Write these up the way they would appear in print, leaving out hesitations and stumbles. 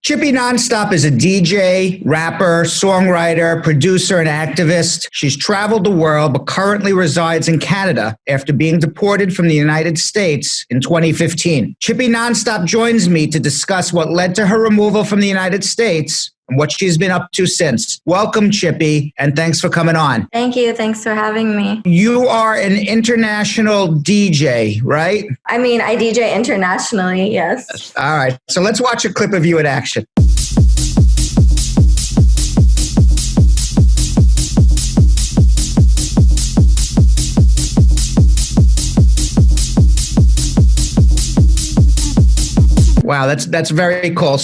Chippy Nonstop is a DJ, rapper, songwriter, producer, and activist. She's traveled the world, but currently resides in Canada after being deported from the United States in 2015. Chippy Nonstop joins me to discuss what led to her removal from the United States and what she's been up to since. Welcome, Chippy, and thanks for coming on. Thank you. Thanks for having me. You are an international DJ, right? I mean, I DJ internationally, yes. All right. So let's watch a clip of you in action. Wow, that's very cool.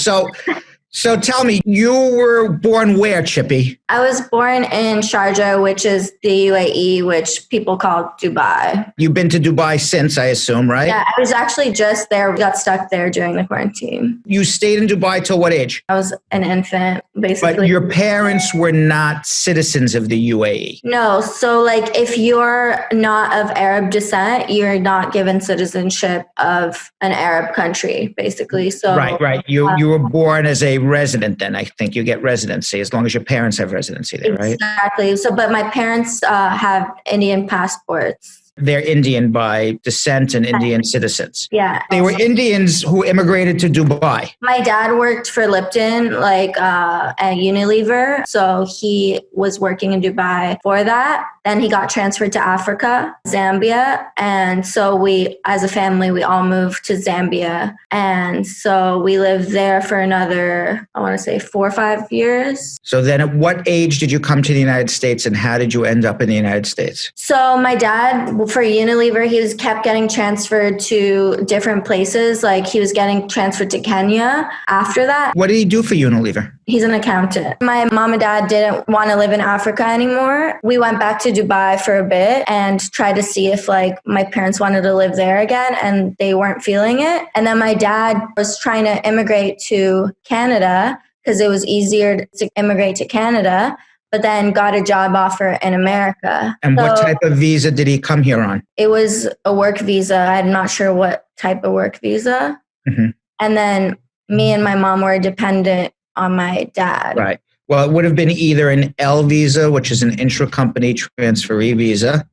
So tell me, you were born where, Chippy? I was born in Sharjah, which is the UAE, which people call Dubai. You've been to Dubai since, I assume, right? Yeah, I was actually just there. We got stuck there during the quarantine. You stayed in Dubai till what age? I was an infant, basically. But your parents were not citizens of the UAE? No. So like if you're not of Arab descent, you're not given citizenship of an Arab country, basically. So Right. You were born as a resident then. I think you get residency as long as your parents have residency there, right? Exactly. So, but my parents have Indian passports. They're Indian by descent and Indian citizens. Yeah. They were Indians who immigrated to Dubai. My dad worked for Lipton, at Unilever. So he was working in Dubai for that. Then he got transferred to Africa, Zambia. And so we, as a family, we all moved to Zambia. And so we lived there for another, I want to say 4 or 5 years. So then at what age did you come to the United States and how did you end up in the United States? So my dad, for Unilever, he was kept getting transferred to different places. Like he was getting transferred to Kenya after that. What did he do for Unilever? He's an accountant. My mom and dad didn't want to live in Africa anymore. We went back to Dubai for a bit and tried to see if my parents wanted to live there again, and they weren't feeling it. And then my dad was trying to immigrate to Canada because it was easier to immigrate to Canada, but then got a job offer in America. And what type of visa did he come here on? It was a work visa. I'm not sure what type of work visa. Mm-hmm. And then me and my mom were dependent on my dad. Right. Well, it would have been either an L visa, which is an intra-company transferee visa,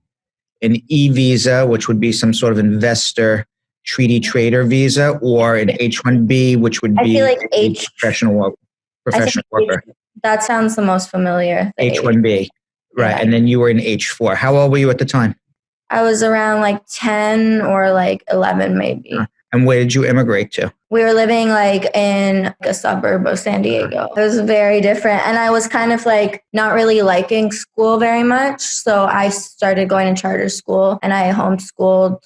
an E visa, which would be some sort of investor treaty trader visa, or an H-1B, which would be a professional worker. That sounds the most familiar. H-1B. Right. Yeah. And then you were in H-4. How old were you at the time? I was around 10 or 11 maybe. And where did you immigrate to? We were living in a suburb of San Diego. It was very different. And I was kind of not really liking school very much. So I started going to charter school and I homeschooled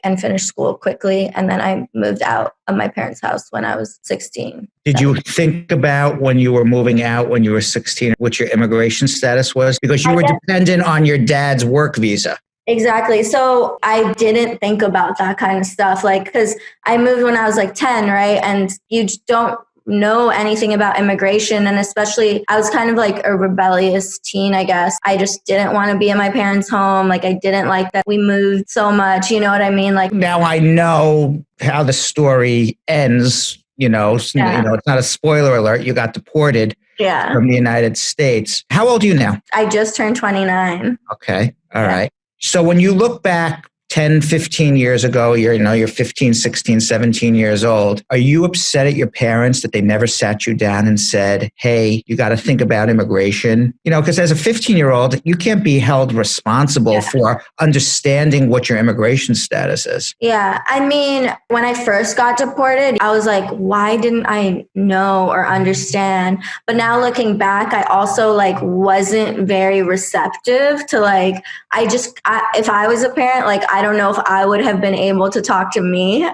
and finished school quickly. And then I moved out of my parents' house when I was 16. Did you think about when you were moving out when you were 16, what your immigration status was? Because you were dependent on your dad's work visa. Exactly. So I didn't think about that kind of stuff. Because I moved when I was 10, right? And you don't know anything about immigration. And especially I was kind of a rebellious teen, I guess. I just didn't want to be in my parents' home. I didn't like that we moved so much. You know what I mean? Now I know how the story ends, it's not a spoiler alert. You got deported from the United States. How old are you now? I just turned 29. Okay. All right. So when you look back 10, 15 years ago, you're 15, 16, 17 years old. Are you upset at your parents that they never sat you down and said, hey, you got to think about immigration? Because as a 15-year-old, you can't be held responsible for understanding what your immigration status is. Yeah. I mean, when I first got deported, I was why didn't I know or understand? But now looking back, I also wasn't very receptive to if I was a parent, I don't know if I would have been able to talk to me.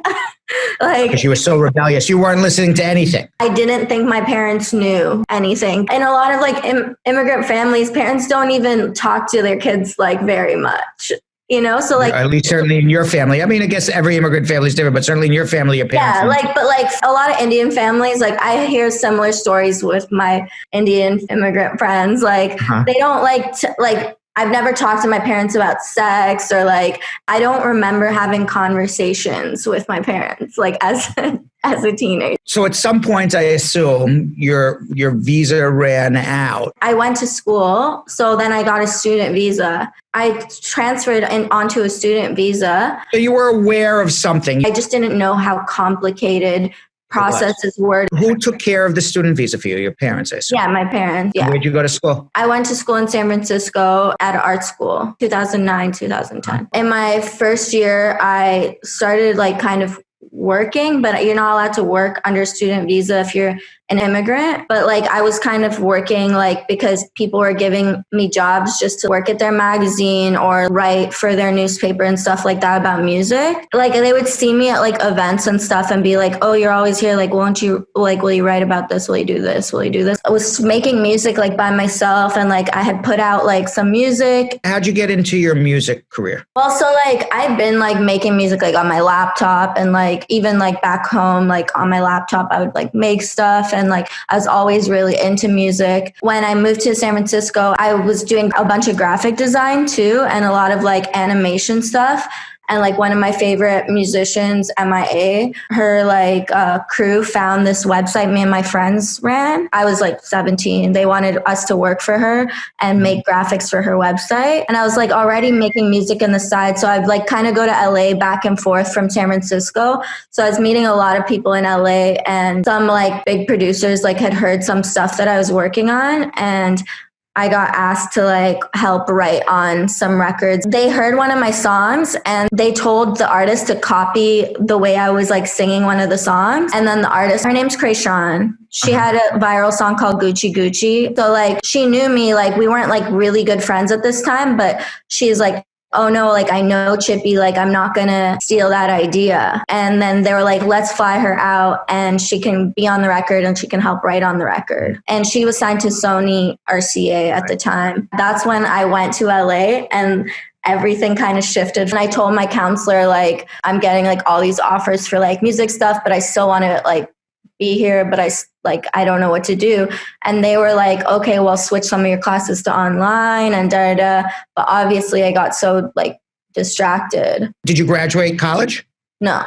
Because you were so rebellious. You weren't listening to anything. I didn't think my parents knew anything. In a lot of immigrant families, parents don't even talk to their kids very much. So at least certainly in your family. I mean, I guess every immigrant family is different, but certainly in your family, your parents. Yeah, but a lot of Indian families, I hear similar stories with my Indian immigrant friends. They don't I've never talked to my parents about sex, or like, I don't remember having conversations with my parents, like as a teenager. So at some point, I assume your visa ran out. I went to school, so then I got a student visa. I transferred onto a student visa. So you were aware of something. I just didn't know how complicated processes were. Who took care of the student visa for you? Your parents, I assume. Yeah, my parents. Yeah. Where'd you go to school? I went to school in San Francisco at art school, 2009, 2010. In my first year, I started like kind of working, but you're not allowed to work under student visa if you're an immigrant. But like I was kind of working like because people were giving me jobs just to work at their magazine or write for their newspaper and stuff like that about music. Like they would see me at like events and stuff and be like, oh, you're always here. Like, won't you, like, will you write about this? Will you do this? Will you do this? I was making music like by myself, and like I had put out like some music. How'd you get into your music career? Well, so like I've been like making music like on my laptop, and like even like back home, like on my laptop, I would like make stuff. And like I was always really into music. When I moved to San Francisco, I was doing a bunch of graphic design too, and a lot of like animation stuff. And like one of my favorite musicians, MIA, her like crew found this website me and my friends ran. I was like 17. They wanted us to work for her and make graphics for her website. And I was like already making music on the side. So I'd like kind of go to LA back and forth from San Francisco. So I was meeting a lot of people in LA, and some like big producers like had heard some stuff that I was working on, and I got asked to like help write on some records. They heard one of my songs and they told the artist to copy the way I was like singing one of the songs. And then the artist, her name's Kreishan. She had a viral song called Gucci Gucci. So like she knew me, like we weren't like really good friends at this time, but she's like, oh no, like I know Chippy, like I'm not gonna steal that idea. And then they were like, let's fly her out and she can be on the record and she can help write on the record. And she was signed to Sony RCA at the time. That's when I went to LA and everything kind of shifted. And I told my counselor, like, I'm getting like all these offers for like music stuff, but I still want to like be here, but I don't know what to do. And they were like, okay, well, switch some of your classes to online and da-da-da. But obviously I got so like distracted. Did you graduate college? No.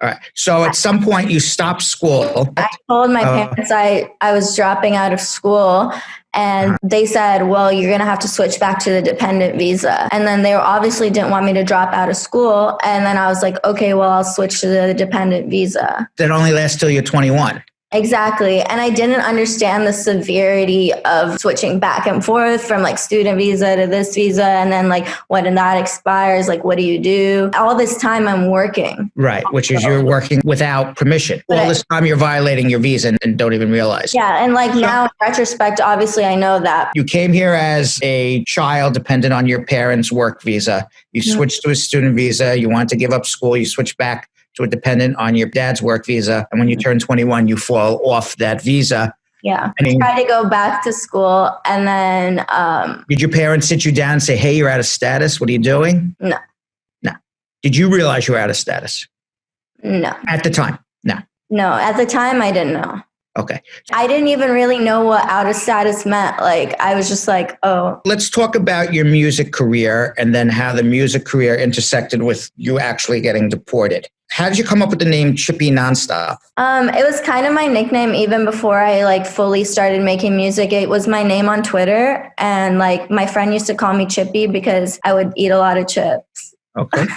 All right. So at some point you stopped school. I told my parents I was dropping out of school, and they said, well, you're going to have to switch back to the dependent visa. And then they obviously didn't want me to drop out of school. And then I was like, okay, well, I'll switch to the dependent visa. That only lasts till you're 21. Exactly. And I didn't understand the severity of switching back and forth from like student visa to this visa. And then like when that expires, like what do you do? All this time I'm working. Right. Which is you're working without permission. All this time you're violating your visa and don't even realize. Yeah. And like now in retrospect, obviously I know that. You came here as a child dependent on your parents' work visa. You switched to a student visa. You wanted to give up school. You switched back to a dependent on your dad's work visa. And when you turn 21, you fall off that visa. Yeah. I tried to go back to school. And then... did your parents sit you down and say, hey, you're out of status? What are you doing? No. No. Did you realize you were out of status? No. At the time? No. No. At the time, I didn't know. Okay. I didn't even really know what out of status meant. Like, I was just like, oh. Let's talk about your music career and then how the music career intersected with you actually getting deported. How did you come up with the name Chippy Nonstop? It was kind of my nickname even before I like fully started making music. It was my name on Twitter. And like my friend used to call me Chippy because I would eat a lot of chips. Okay.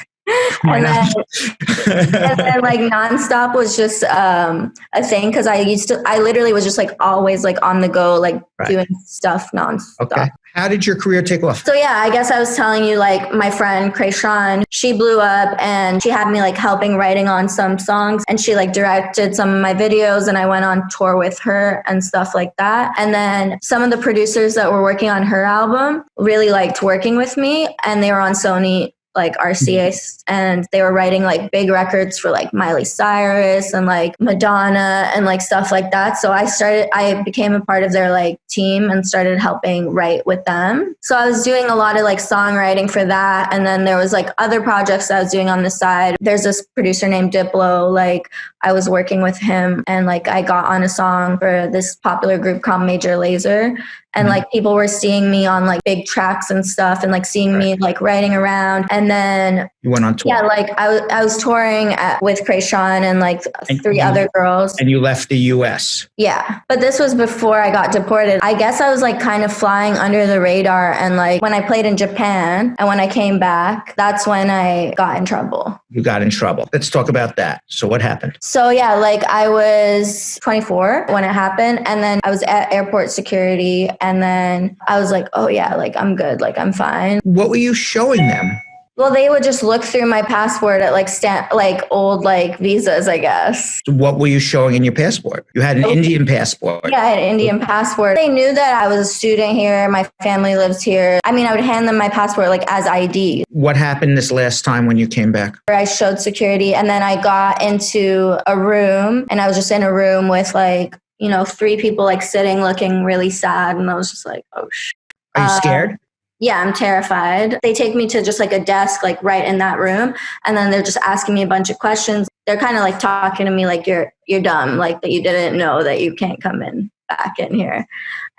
and then like Nonstop was just a thing because I literally was just like always like on the go, like doing stuff nonstop. Okay. How did your career take off? So yeah, I guess I was telling you, like my friend Kreishan, she blew up and she had me like helping writing on some songs, and she like directed some of my videos, and I went on tour with her and stuff like that. And then some of the producers that were working on her album really liked working with me, and they were on Sony like RCA, and they were writing like big records for like Miley Cyrus and like Madonna and like stuff like that. So I became a part of their like team and started helping write with them. So I was doing a lot of like songwriting for that. And then there was like other projects that I was doing on the side. There's this producer named Diplo. Like I was working with him, and like I got on a song for this popular group called Major Lazer. And like people were seeing me on like big tracks and stuff, and like seeing me like riding around. And then you went on tour. Yeah, like I was touring with Krayshawn and like three other girls. And you left the US. Yeah. But this was before I got deported. I guess I was like kind of flying under the radar. And like when I played in Japan and when I came back, that's when I got in trouble. You got in trouble. Let's talk about that. So what happened? So yeah, like I was 24 when it happened. And then I was at airport security. And then I was like, oh yeah, like I'm good. Like I'm fine. What were you showing them? Well, they would just look through my passport at like old like visas, I guess. What were you showing in your passport? You had an Indian passport. Yeah, I had an Indian passport. They knew that I was a student here. My family lives here. I mean, I would hand them my passport like as ID. What happened this last time when you came back? I showed security, and then I got into a room, and I was just in a room with like, you know, 3 people like sitting looking really sad. And I was just like, oh shit. Are you scared? Yeah, I'm terrified. They take me to just like a desk, like right in that room. And then they're just asking me a bunch of questions. They're kind of like talking to me like you're dumb, like that you didn't know that you can't come in back in here.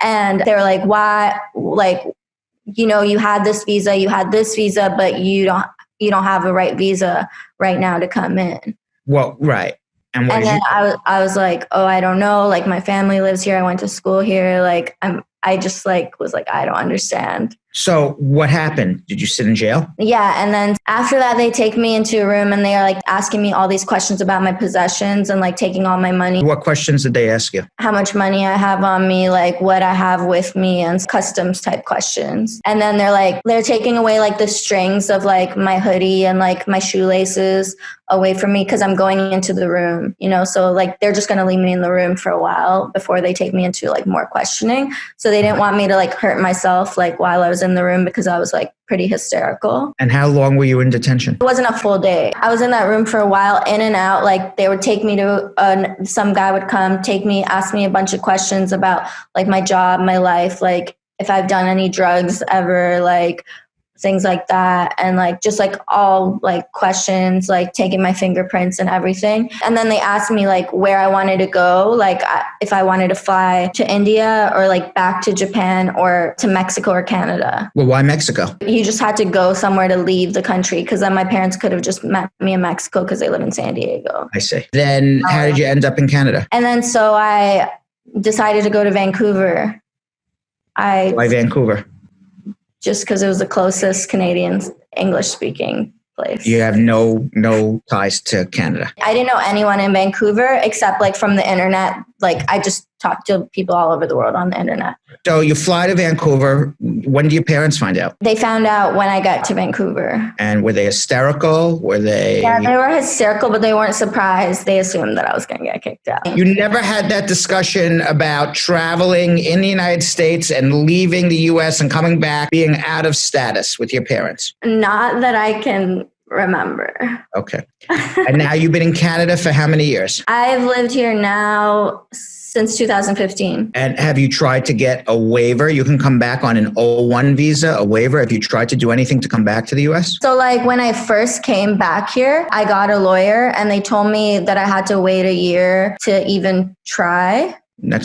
And they were like, why? Like, you know, you had this visa, but you don't have the right visa right now to come in. Well, right. And then I was like, oh, I don't know. Like my family lives here. I went to school here. Like I just like was like, I don't understand. So what happened? Did you sit in jail? Yeah. And then after that, they take me into a room and they are like asking me all these questions about my possessions and like taking all my money. What questions did they ask you? How much money I have on me, like what I have with me, and customs type questions. And then they're taking away like the strings of like my hoodie and like my shoelaces away from me because I'm going into the room, you know? So like they're just going to leave me in the room for a while before they take me into like more questioning. So they didn't want me to like hurt myself like while I was in the room because I was like pretty hysterical. And how long were you in detention? It wasn't a full day. I was in that room for a while, in and out. Like they would take me to some guy would come, take me, ask me a bunch of questions about like my job, my life, like if I've done any drugs ever, like things like that. And like just like all like questions, like taking my fingerprints and everything. And then they asked me like where I wanted to go, like if I wanted to fly to India or like back to Japan or to Mexico or Canada. Well, why Mexico? You just had to go somewhere to leave the country, because then my parents could have just met me in Mexico because they live in San Diego. I see. Then how did you end up in Canada? And then so I decided to go to Vancouver. Why Vancouver? Just because it was the closest Canadian English-speaking place. You have no ties to Canada. I didn't know anyone in Vancouver except like from the internet. Like I just talked to people all over the world on the internet. So you fly to Vancouver. When do your parents find out? They found out when I got to Vancouver. And were they hysterical? Were they? Yeah, they were hysterical, but they weren't surprised. They assumed that I was going to get kicked out. You never had that discussion about traveling in the United States and leaving the U.S. and coming back, being out of status with your parents? Not that I can remember. Okay. And now you've been in Canada for how many years? I've lived here now since 2015. And have you tried to get a waiver? You can come back on an O1 visa, a waiver. Have you tried to do anything to come back to the U.S.? So like when I first came back here, I got a lawyer and they told me that I had to wait a year to even try.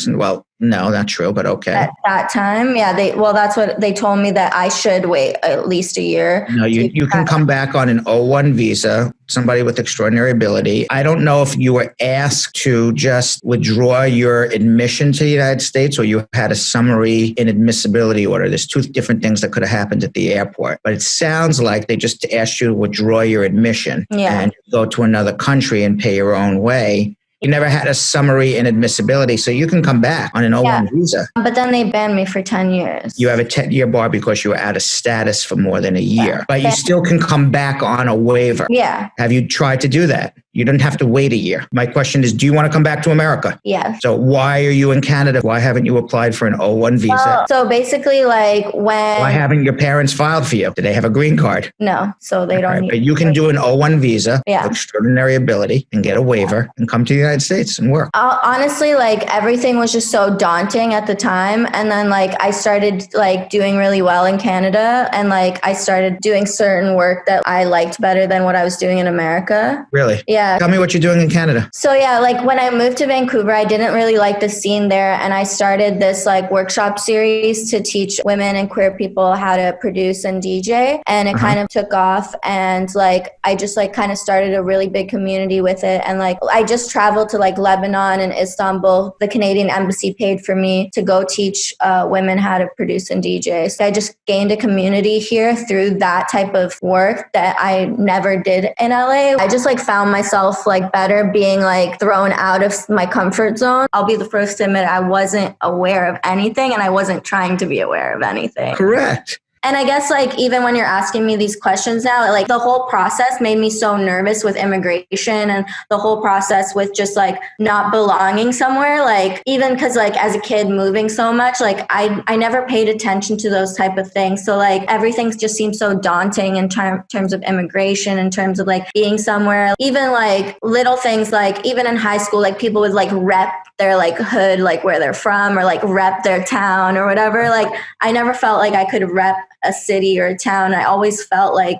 Well, no, not true, but okay. At that time, yeah, that's what they told me, that I should wait at least a year. No, you can come back on an O1 visa, somebody with extraordinary ability. I don't know if you were asked to just withdraw your admission to the United States or you had a summary inadmissibility order. There's 2 different things that could have happened at the airport. But it sounds like they just asked you to withdraw your admission and go to another country and pay your own way. You never had a summary inadmissibility, so you can come back on an O1 visa. But then they banned me for 10 years. You have a 10-year bar because you were out of status for more than a year. But you still can come back on a waiver. Yeah. Have you tried to do that? You don't have to wait a year. My question is, do you want to come back to America? Yeah. So why are you in Canada? Why haven't you applied for an O1 visa? Well, so basically Why haven't your parents filed for you? Do they have a green card? No, so they don't need. But you can do an O1 visa with extraordinary ability and get a waiver and come to the United States and work. Honestly, like everything was just so daunting at the time. And then like I started like doing really well in Canada, and like I started doing certain work that I liked better than what I was doing in America. Really? Yeah. Yeah. Tell me what you're doing in Canada. So yeah, like when I moved to Vancouver, I didn't really like the scene there. And I started this like workshop series to teach women and queer people how to produce and DJ. And it kind of took off. And like, I just like kind of started a really big community with it. And like, I just traveled to like Lebanon and Istanbul. The Canadian embassy paid for me to go teach women how to produce and DJ. So I just gained a community here through that type of work that I never did in LA. I just like found myself like better being like thrown out of my comfort zone. I'll be the first to admit I wasn't aware of anything and I wasn't trying to be aware of anything. Correct. And I guess like even when you're asking me these questions now, like the whole process made me so nervous with immigration and the whole process with just like not belonging somewhere. Like even because like as a kid moving so much, like I never paid attention to those type of things. So like everything just seemed so daunting in terms of immigration, in terms of like being somewhere. Even like little things like even in high school, like people would like rep their like hood, like where they're from or like rep their town or whatever. Like I never felt like I could rep a city or a town. I always felt like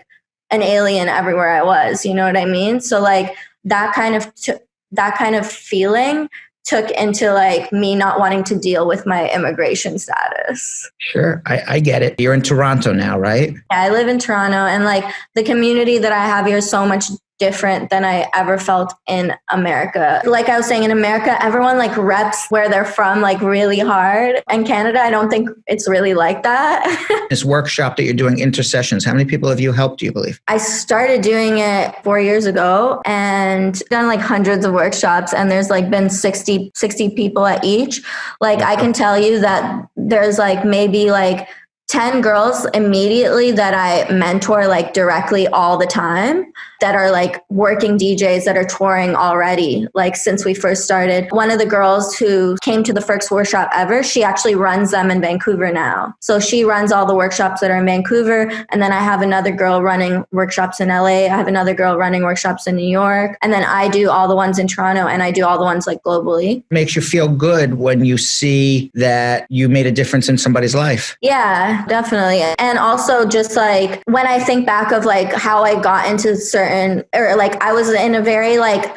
an alien everywhere I was, you know what I mean? So like that kind of feeling took into like me not wanting to deal with my immigration status. Sure. I get it. You're in Toronto now, right? Yeah, I live in Toronto and like the community that I have here is so much different than I ever felt in America. Like I was saying, in America, everyone like reps where they're from like really hard. In Canada, I don't think it's really like that. This workshop that you're doing, Intersessions, how many people have you helped, do you believe? I started doing it 4 years ago and done like hundreds of workshops and there's like been 60 people at each. Like I can tell you that there's like maybe like 10 girls immediately that I mentor like directly all the time that are like working DJs that are touring already, like since we first started. One of the girls who came to the first workshop ever, she actually runs them in Vancouver now. So she runs all the workshops that are in Vancouver. And then I have another girl running workshops in LA. I have another girl running workshops in New York. And then I do all the ones in Toronto and I do all the ones like globally. Makes you feel good when you see that you made a difference in somebody's life. Yeah, definitely. And also just like when I think back of like how I got into certain, or like I was in a very like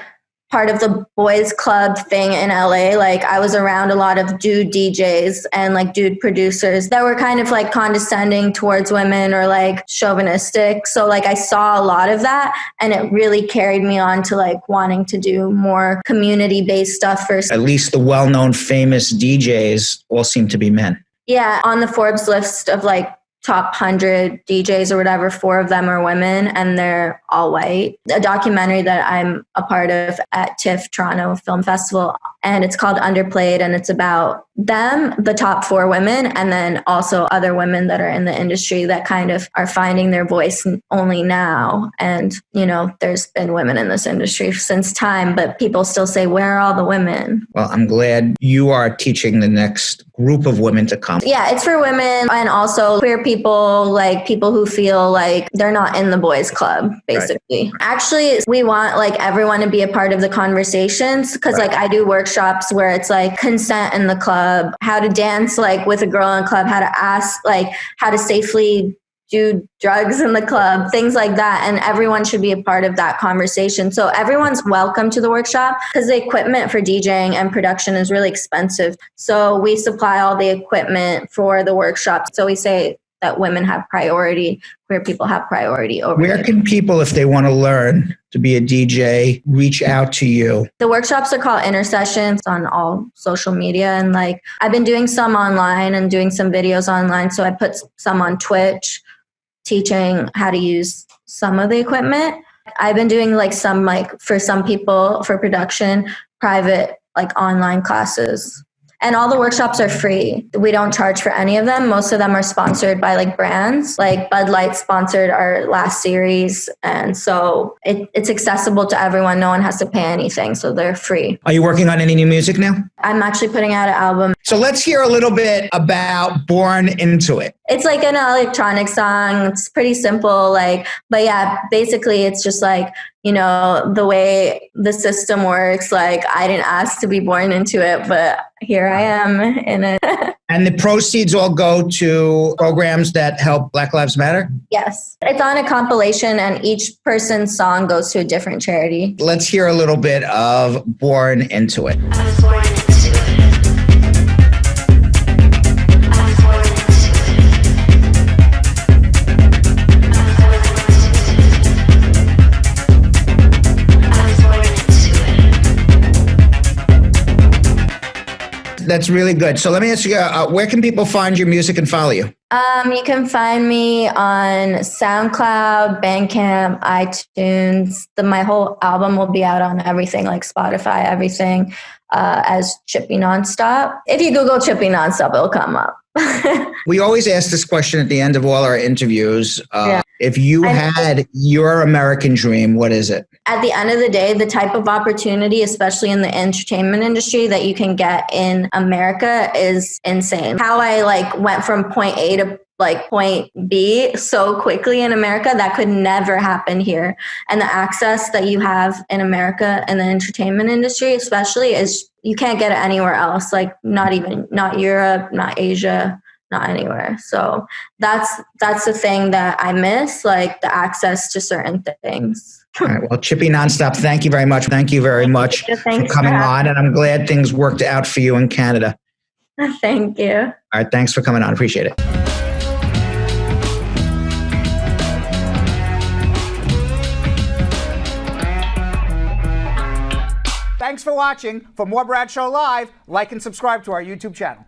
part of the boys club thing in LA. Like I was around a lot of dude DJs and like dude producers that were kind of like condescending towards women or like chauvinistic. So like I saw a lot of that and it really carried me on to like wanting to do more community-based stuff first. At least the well-known famous DJs all seem to be men. Yeah, on the Forbes list of like top 100 DJs or whatever, 4 of them are women and they're all white. A documentary that I'm a part of at TIFF Toronto Film Festival, and it's called Underplayed, and it's about them, the top 4 women, and then also other women that are in the industry that kind of are finding their voice only now. And, you know, there's been women in this industry since time, but people still say, where are all the women? Well, I'm glad you are teaching the next group of women to come. Yeah, it's for women and also queer people, like people who feel like they're not in the boys club, basically. Right. Actually, we want like everyone to be a part of the conversations because like I do workshops where it's like consent in the club, how to dance like with a girl in a club, how to ask, like how to safely do drugs in the club, things like that. And everyone should be a part of that conversation. So everyone's welcome to the workshop because the equipment for DJing and production is really expensive. So we supply all the equipment for the workshop. So we say that women have priority, queer people have priority over Where can people, if they want to learn to be a DJ, reach out to you? The workshops are called Intersessions on all social media. And like I've been doing some online and doing some videos online. So I put some on Twitch, teaching how to use some of the equipment. I've been doing like some, like for some people for production, private, like online classes. And all the workshops are free. We don't charge for any of them. Most of them are sponsored by like brands, like Bud Light sponsored our last series. And so it's accessible to everyone. No one has to pay anything. So they're free. Are you working on any new music now? I'm actually putting out an album. So let's hear a little bit about Born Into It. It's like an electronic song. It's pretty simple. Like, but yeah, basically it's just like, you know, the way the system works. Like I didn't ask to be born into it, but here I am in it. And the proceeds all go to programs that help Black Lives Matter? Yes. It's on a compilation and each person's song goes to a different charity. Let's hear a little bit of Born Into It. That's really good. So let me ask you, where can people find your music and follow you? You can find me on SoundCloud, Bandcamp, iTunes. My whole album will be out on everything like Spotify, everything, as Chippy Nonstop. If you Google Chippy Nonstop, it'll come up. We always ask this question at the end of all our interviews. If you had your American dream, what is it? At the end of the day, the type of opportunity, especially in the entertainment industry, that you can get in America is insane. How I went from point A to point B so quickly in America, that could never happen here. And the access that you have in America in the entertainment industry, especially, is you can't get it anywhere else. Not Europe, not Asia, not anywhere. So that's the thing that I miss, the access to certain things. All right. Well, Chippy Nonstop, thank you very much. Thank you very much for coming on. And I'm glad things worked out for you in Canada. Thank you. All right. Thanks for coming on. Appreciate it. Thanks for watching. For more Brad Show Live, like and subscribe to our YouTube channel.